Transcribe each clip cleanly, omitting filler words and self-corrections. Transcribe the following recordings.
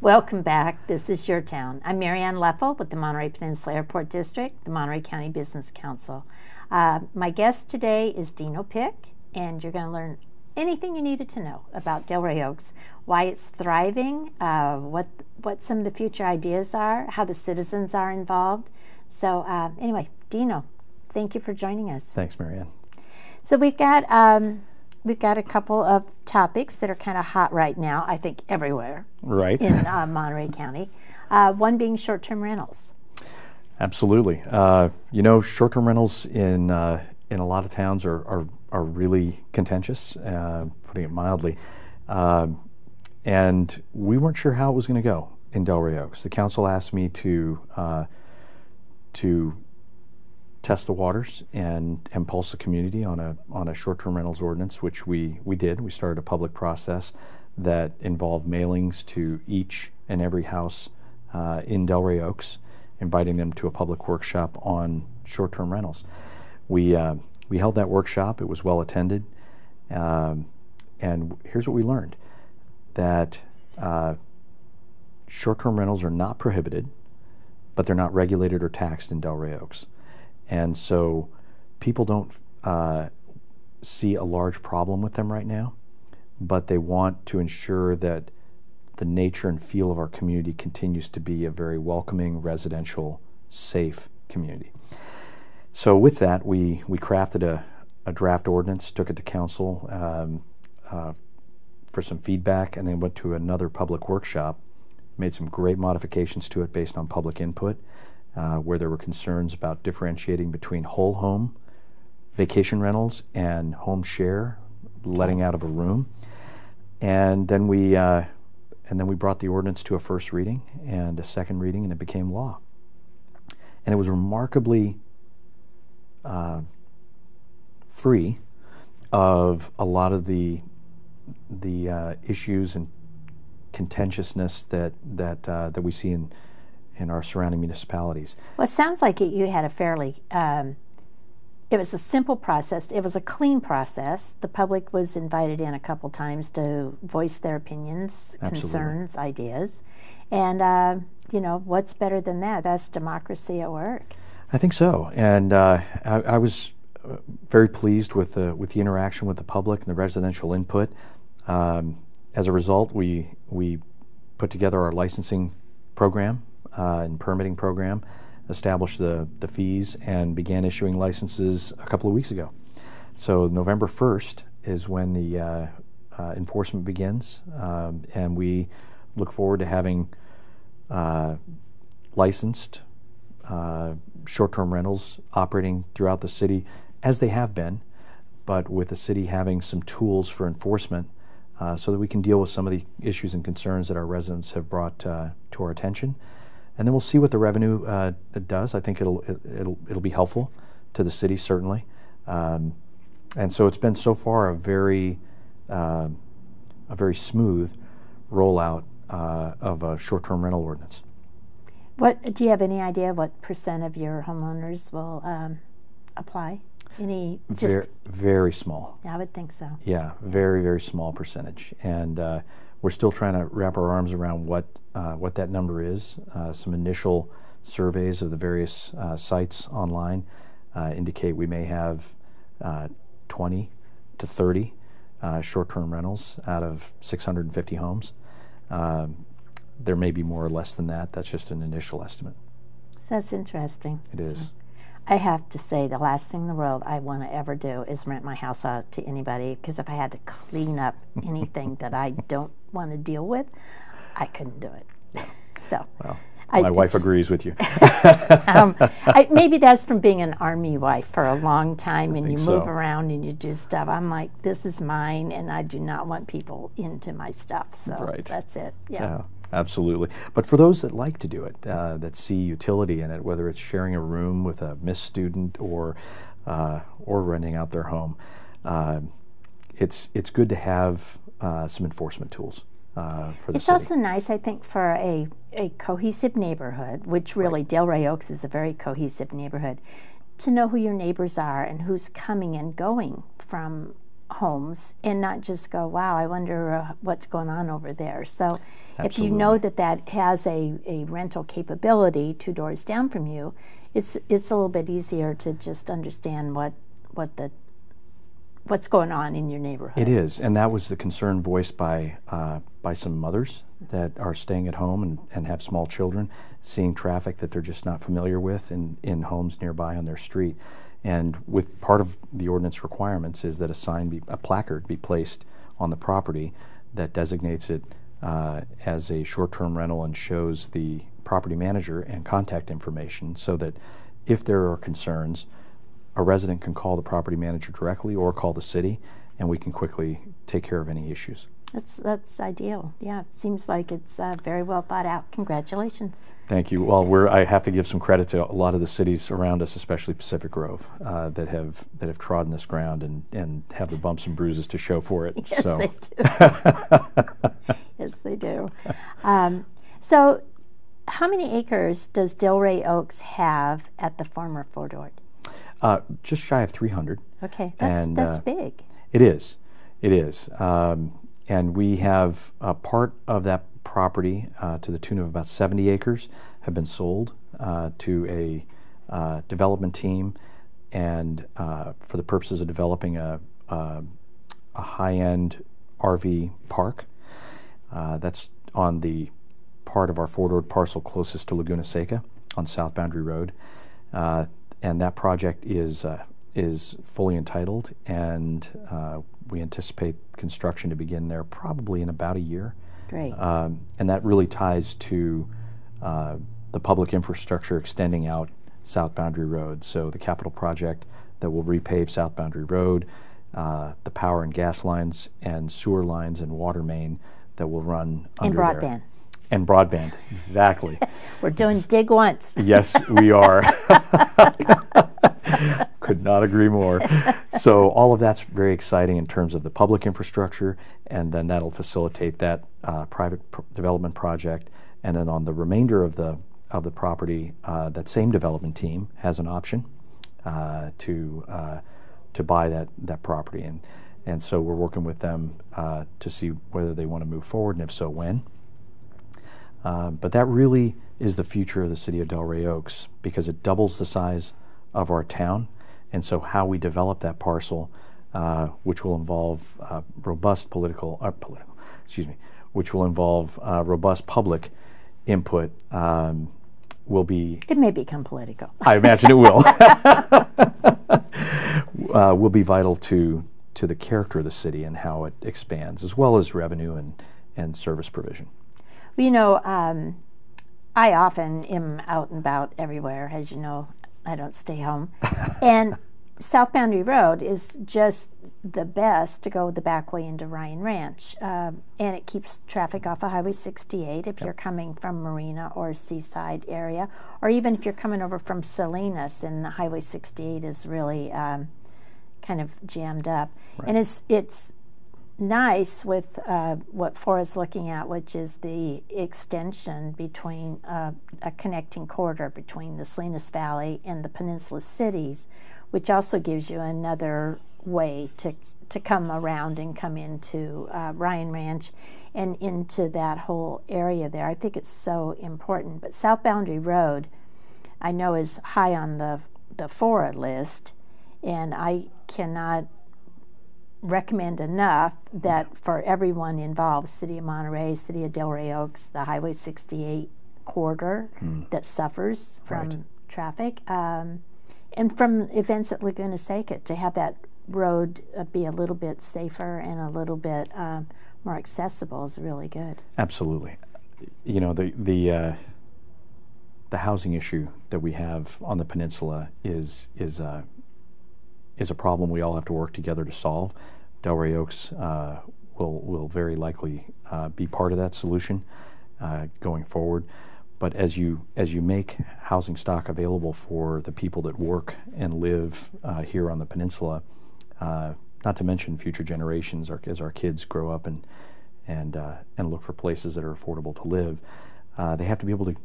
Welcome back. This is Your Town. I'm Marianne Leffel with the Monterey Peninsula Airport District, the Monterey County Business Council. My guest today is Dino, and you're going to learn anything you needed to know about Delray Oaks, why it's thriving, what some of the future ideas are, how the citizens are involved. So anyway, Dino, thank you for joining us. Thanks, Marianne. So we've got a couple of topics that are kind of hot right now, I think everywhere in Monterey County, one being short-term rentals. Absolutely. Short-term rentals in a lot of towns are really contentious, putting it mildly. And we weren't sure how it was going to go in Delray Oaks. The council asked me to test the waters and pulse the community on a short-term rentals ordinance, which we did. We started a public process that involved mailings to each and every house in Delray Oaks, inviting them to a public workshop on short-term rentals. We held that workshop. It was well attended, and here's what we learned: that short-term rentals are not prohibited, but they're not regulated or taxed in Delray Oaks. And so people don't see a large problem with them right now, but they want to ensure that the nature and feel of our community continues to be a very welcoming, residential, safe community. So with that, we crafted a draft ordinance, took it to council for some feedback, and then went to another public workshop, made some great modifications to it based on public input, where there were concerns about differentiating between whole home vacation rentals and home share, letting out of a room. And then we brought the ordinance to a first reading and a second reading, and it became law. And it was remarkably free of a lot of the issues and contentiousness that we see in our surrounding municipalities. Well, it sounds like you had a fairly, it was a simple process. It was a clean process. The public was invited in a couple times to voice their opinions, concerns, ideas. And, what's better than that? That's democracy at work. I think so. And I was very pleased with the interaction with the public and the residential input. As a result, we put together our licensing program and permitting program, established the fees, and began issuing licenses a couple of weeks ago. So November 1st is when the enforcement begins, and we look forward to having licensed short-term rentals operating throughout the city as they have been, but with the city having some tools for enforcement so that we can deal with some of the issues and concerns that our residents have brought to our attention. And then we'll see what the revenue does. I think it'll be helpful to the city, certainly. And so it's been so far a very smooth rollout of a short-term rental ordinance. Do you have any idea what percent of your homeowners will apply? Very small. Yeah, I would think so. Yeah, very, very small percentage. And we're still trying to wrap our arms around what that number is. Some initial surveys of the various sites online indicate we may have 20 to 30 short-term rentals out of 650 homes. There may be more or less than that. That's just an initial estimate. So that's interesting. It is. So I have to say, the last thing in the world I want to ever do is rent my house out to anybody, because if I had to clean up anything that I don't want to deal with, I couldn't do it. Yeah. So, well, my wife agrees with you. Maybe that's from being an Army wife for a long time, and you move so. around and you do stuff. I'm like, this is mine, and I do not want people into my stuff. So that's it. Yeah. Absolutely. But for those that like to do it, that see utility in it, whether it's sharing a room with a Miss student or renting out their home, it's good to have some enforcement tools for the It's city. also nice, I think, for a cohesive neighborhood, which really Delray Oaks is a very cohesive neighborhood, to know who your neighbors are and who's coming and going from homes and not just go, wow, I wonder what's going on over there. So if you Absolutely. know that that has a rental capability 2 doors down from you, it's a little bit easier to just understand what's going on in your neighborhood. It is, and that was the concern voiced by some mothers that are staying at home and have small children, seeing traffic that they're just not familiar with in homes nearby on their street. And with part of the ordinance requirements is that a placard be placed on the property that designates it as a short-term rental and shows the property manager and contact information, so that if there are concerns, a resident can call the property manager directly or call the city, and we can quickly take care of any issues. That's ideal. Yeah, it seems like it's very well thought out. Congratulations. Thank you. Well, I have to give some credit to a lot of the cities around us, especially Pacific Grove, that have trodden this ground and have the bumps and bruises to show for it. Yes, so. they do. Yes, they do. So, how many acres does Delray Oaks have at the former Fort Ord? Just shy of 300. Okay, that's big. It is. It is. And we have a part of that property to the tune of about 70 acres have been sold to a development team, and for the purposes of developing a high-end RV park. That's on the part of our Fort Ord parcel closest to Laguna Seca on South Boundary Road. And that project is fully entitled, and we anticipate construction to begin there probably in about a year. Great. And that really ties to the public infrastructure extending out South Boundary Road. So the capital project that will repave South Boundary Road, the power and gas lines and sewer lines and water main that will run under there. And broadband. And broadband, exactly. We're doing dig once. Yes, we are. Could not agree more. So all of that's very exciting in terms of the public infrastructure, and then that'll facilitate that private development project. And then on the remainder of the property, that same development team has an option to buy that property, and so we're working with them to see whether they want to move forward, and if so, when. But that really is the future of the city of Delray Oaks, because it doubles the size of our town, and so how we develop that parcel, which will involve robust which will involve robust public input, will be. It may become political. I imagine it will. Will be vital to the character of the city and how it expands, as well as revenue and service provision. Well, you know, I often am out and about everywhere. As you know, I don't stay home. And South Boundary Road is just the best to go the back way into Ryan Ranch. And it keeps traffic off of Highway 68 if you're coming from Marina or Seaside area, or even if you're coming over from Salinas, and the Highway 68 is really kind of jammed up. Right. And it's nice with what Forrest's looking at, which is the extension between a connecting corridor between the Salinas Valley and the Peninsula cities, which also gives you another way to come around and come into Ryan Ranch and into that whole area there. I think it's so important. But South Boundary Road, I know, is high on the FORA list, and I cannot recommend enough that for everyone involved, City of Monterey, City of Delray Oaks, the Highway 68 corridor that suffers from traffic, and from events at Laguna Seca, to have that road be a little bit safer and a little bit more accessible is really good. Absolutely. You know, the housing issue that we have on the peninsula is a problem we all have to work together to solve. Delray Oaks will very likely be part of that solution going forward. But as you make housing stock available for the people that work and live here on the peninsula, not to mention future generations, as our kids grow up and look for places that are affordable to live, they have to be able to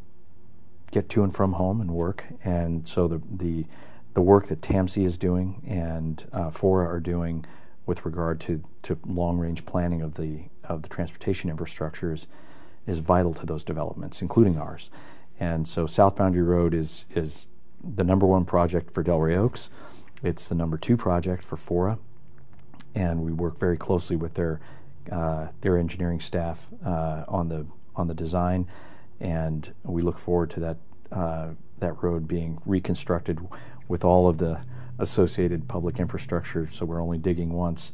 get to and from home and work. And so the work that TAMC is doing and FORA are doing with regard to long-range planning of the transportation infrastructure is vital to those developments, including ours. And so South Boundary Road is the #1 project for Delray Oaks. It's the #2 project for Fora, and we work very closely with their engineering staff on the design, and we look forward to that road being reconstructed with all of the associated public infrastructure, so we're only digging once,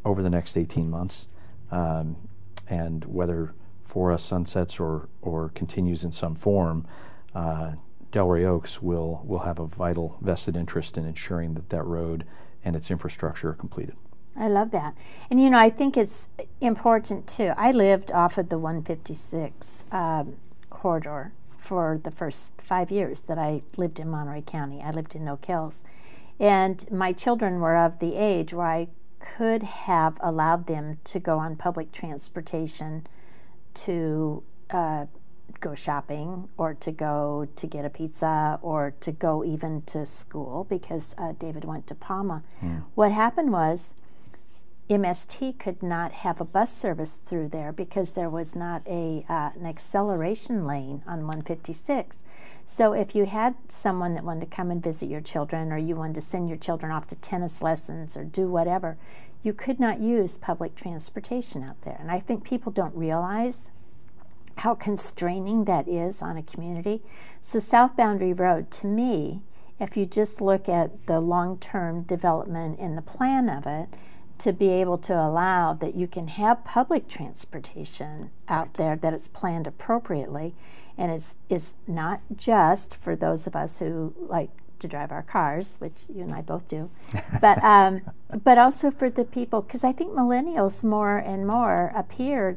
over the next 18 months. And whether Fora sunsets or continues in some form, Delray Oaks will have a vital vested interest in ensuring that road and its infrastructure are completed. I love that. And you know, I think it's important too. I lived off of the 156 corridor for the first 5 years that I lived in Monterey County. I lived in Oak Hills. And my children were of the age where I could have allowed them to go on public transportation to go shopping, or to go to get a pizza, or to go even to school, because David went to Palma. What happened was MST could not have a bus service through there because there was not an acceleration lane on 156. So if you had someone that wanted to come and visit your children, or you wanted to send your children off to tennis lessons or do whatever, you could not use public transportation out there. And I think people don't realize how constraining that is on a community. So South Boundary Road, to me, if you just look at the long-term development and the plan of it, to be able to allow that you can have public transportation out there, that it's planned appropriately, and it's not just for those of us who like to drive our cars, which you and I both do, but also for the people, because I think millennials more and more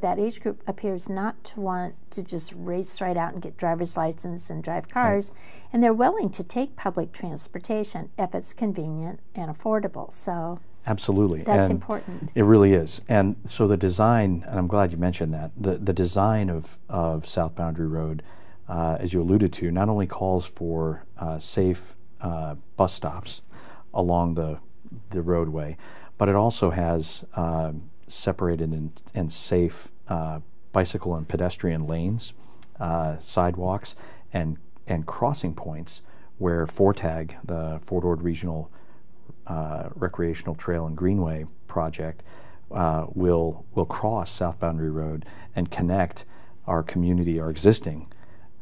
that age group appears not to want to just race right out and get driver's license and drive cars, and they're willing to take public transportation if it's convenient and affordable. So absolutely, that's and important. It really is. And so the design, and I'm glad you mentioned that, the design of South Boundary Road, as you alluded to, not only calls for safe bus stops along the roadway, but it also has separated and safe bicycle and pedestrian lanes, sidewalks, and crossing points where FORTAG, the Fort Ord Regional Recreational Trail and Greenway project, will cross South Boundary Road and connect our community, our existing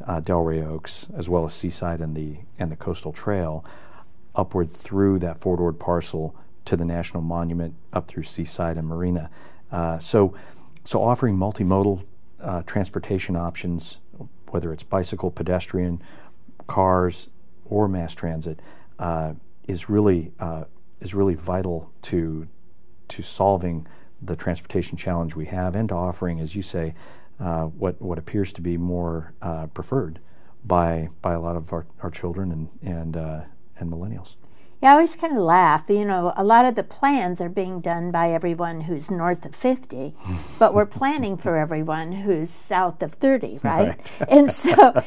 Delray Oaks, as well as Seaside and the Coastal Trail, upward through that Fort Ord parcel to the National Monument, up through Seaside and Marina. So offering multimodal transportation options, whether it's bicycle, pedestrian, cars, or mass transit, is really vital to solving the transportation challenge we have, and to offering, as you say, what appears to be more preferred by a lot of our children and millennials. Yeah, I always kind of laugh. You know, a lot of the plans are being done by everyone who's north of 50, but we're planning for everyone who's south of 30, right? And so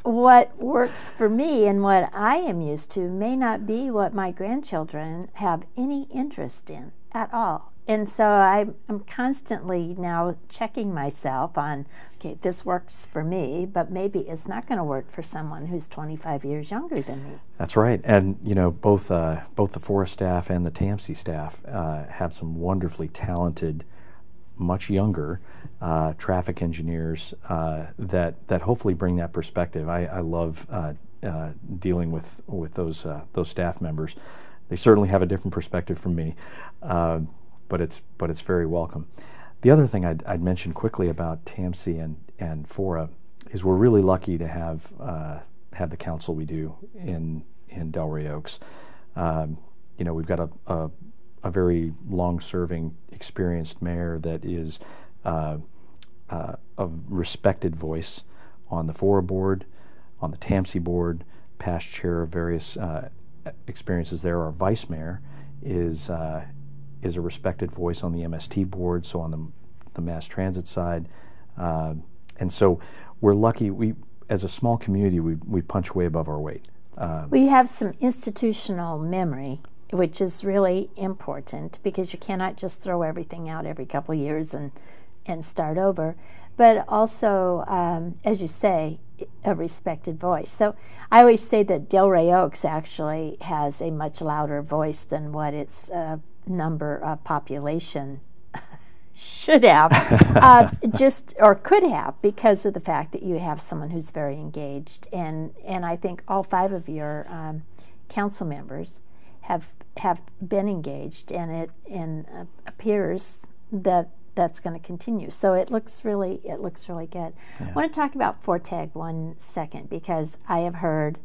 what works for me and what I am used to may not be what my grandchildren have any interest in at all. And so I'm constantly now checking myself on, okay, this works for me, but maybe it's not going to work for someone who's 25 years younger than me. That's right. And you know, both the Fora staff and the TAMC staff have some wonderfully talented, much younger traffic engineers that hopefully bring that perspective. I love dealing with those staff members. They certainly have a different perspective from me. But it's very welcome. The other thing I'd mention quickly about TAMC and Fora is we're really lucky to have the council we do in Delray Oaks. You know, we've got a very long-serving, experienced mayor that is a respected voice on the Fora board, on the TAMC board, past chair of various experiences there. Our vice mayor is a respected voice on the MST board, so on the mass transit side. And so we're lucky. We, as a small community, we punch way above our weight. We have some institutional memory which is really important because you cannot just throw everything out every couple of years and start over. But also, as you say, a respected voice. So I always say that Delray Oaks actually has a much louder voice than what its number of population should have, or could have, because of the fact that you have someone who's very engaged. And I think all 5 of your council members have been engaged, and it appears that that's going to continue. So it looks really good. Yeah. I want to talk about FORTAG 1 second, because I have heard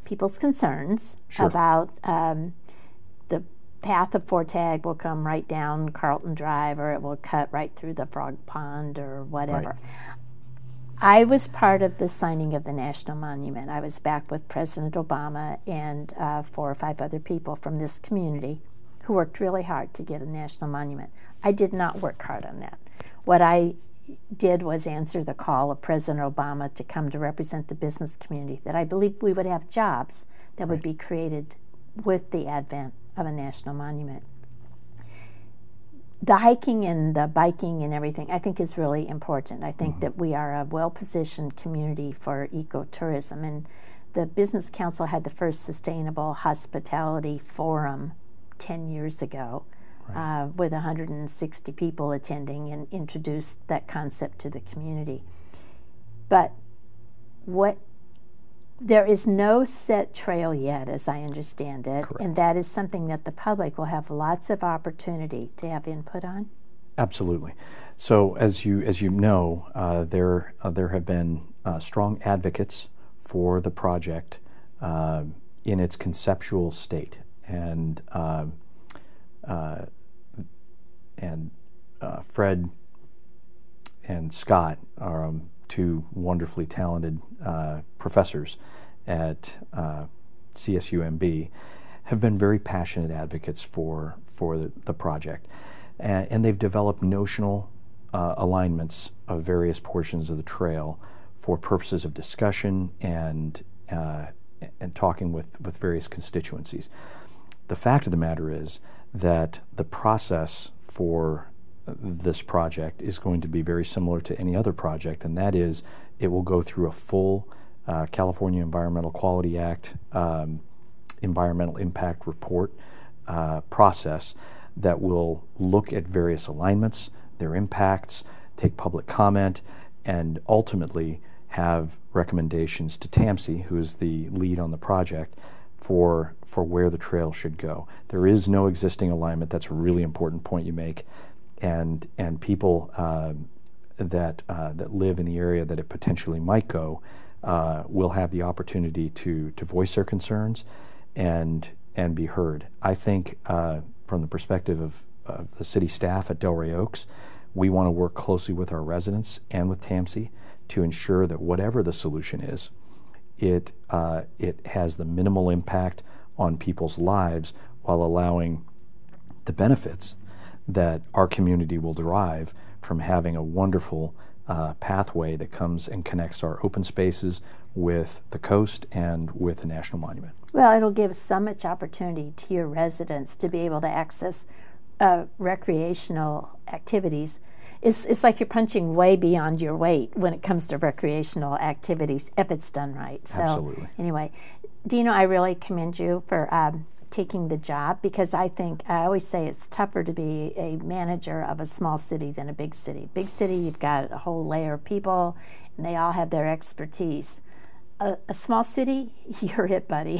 people's concerns about the path of FORTAG will come right down Carlton Drive, or it will cut right through the Frog Pond or whatever. Right. I was part of the signing of the National Monument. I was back with President Obama and 4 or 5 other people from this community who worked really hard to get a national monument. I did not work hard on that. What I did was answer the call of President Obama to come to represent the business community, that I believed we would have jobs that would be created with the advent of a national monument. The hiking and the biking and everything, I think, is really important. I think that we are a well-positioned community for ecotourism, and the Business Council had the first Sustainable Hospitality Forum 10 years ago, with 160 people attending, and introduced that concept to the community. But there is no set trail yet, as I understand it. Correct. And that is something that the public will have lots of opportunity to have input on. Absolutely. So as you know, there have been strong advocates for the project in its conceptual state, and Fred and Scott are 2 wonderfully talented professors at CSUMB, have been very passionate advocates for the project, and they've developed notional alignments of various portions of the trail for purposes of discussion and talking with various constituencies. The fact of the matter is that the process for this project is going to be very similar to any other project, and that is it will go through a full California Environmental Quality Act environmental impact report process that will look at various alignments, their impacts, take public comment, and ultimately have recommendations to TAMC, who is the lead on the project, for where the trail should go. There is no existing alignment. That's a really important point you make. And people that live in the area that it potentially might go will have the opportunity to voice their concerns and be heard. I think from the perspective of the city staff at Delray Oaks, we want to work closely with our residents and with TAMC to ensure that whatever the solution is, it has the minimal impact on people's lives while allowing the benefits that our community will derive from having a wonderful pathway that comes and connects our open spaces with the coast and with the National Monument. Well, it'll give so much opportunity to your residents to be able to access recreational activities. It's like you're punching way beyond your weight when it comes to recreational activities, if it's done right. So, absolutely. Anyway, Dino, I really commend you for taking the job, because I always say it's tougher to be a manager of a small city than a big city. Big city, you've got a whole layer of people, and they all have their expertise. A small city, you're it, buddy.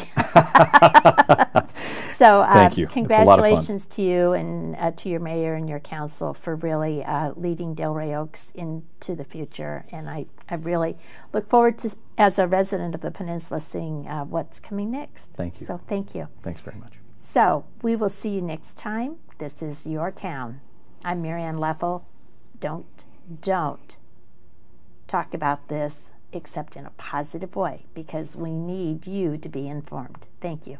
So thank you. Congratulations to you and to your mayor and your council for really leading Delray Oaks into the future. And I really look forward to, as a resident of the peninsula, seeing what's coming next. Thank you. So thank you. Thanks very much. So we will see you next time. This is Your Town. I'm Marianne Leffel. Don't talk about this except in a positive way, because we need you to be informed. Thank you.